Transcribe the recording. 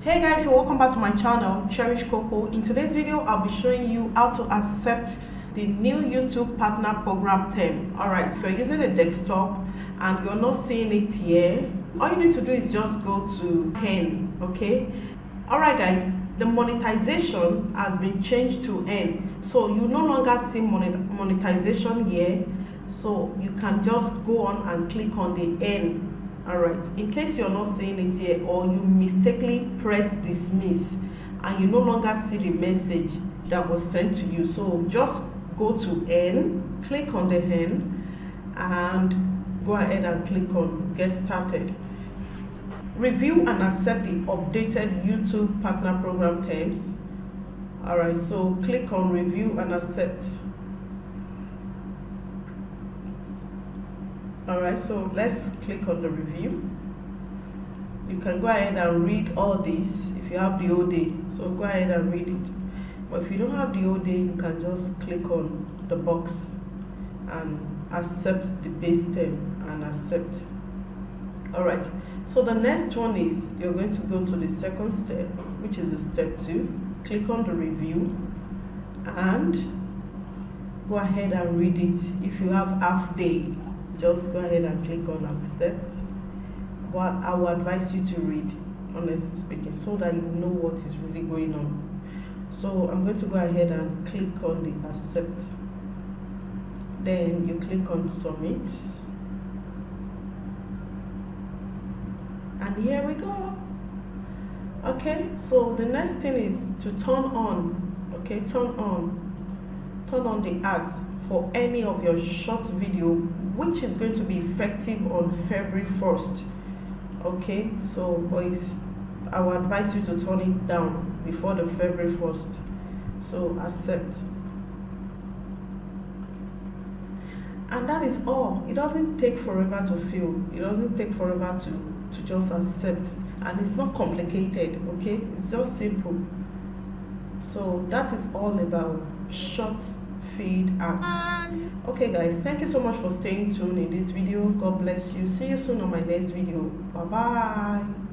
Hey guys, so welcome back to my channel Cherish Coco. In today's video I'll be showing you how to accept the new YouTube partner program theme. Alright, if you're using a desktop and you're not seeing it here, all you need to do is just go to N. Okay, alright guys, the monetization has been changed to N, so you no longer see monetization here, so you can just go on and click on the N. Alright, in case you're not seeing it here or you mistakenly press dismiss and you no longer see the message that was sent to you, so just go to N, click on the N and go ahead and click on get started. Review and accept the updated YouTube partner program terms. Alright, so click on review and accept. Alright, so let's click on the review. You can go ahead and read all this if you have the OD, so go ahead and read it. But if you don't have the OD, you can just click on the box and accept the base term and accept. Alright, so the next one is you're going to go to the second step, which is the step 2. Click on the review and go ahead and read it. If you have half day, just go ahead and click on accept. But I will advise you to read, honestly speaking, so that you know what is really going on. So I'm going to go ahead and click on the accept. Then you click on submit. And here we go. Okay, so the next thing is to turn on. Okay, turn on the ads for any of your short video, which is going to be effective on February 1st. Okay, so boys, I will advise you to turn it down before the February 1st. So accept. And that is all. It doesn't take forever to fill. It doesn't take forever to just accept. And it's not complicated, okay? It's just simple. So that is all about short feed ads. Okay guys, thank you so much for staying tuned in this video. God bless you. See you soon on my next video. Bye bye.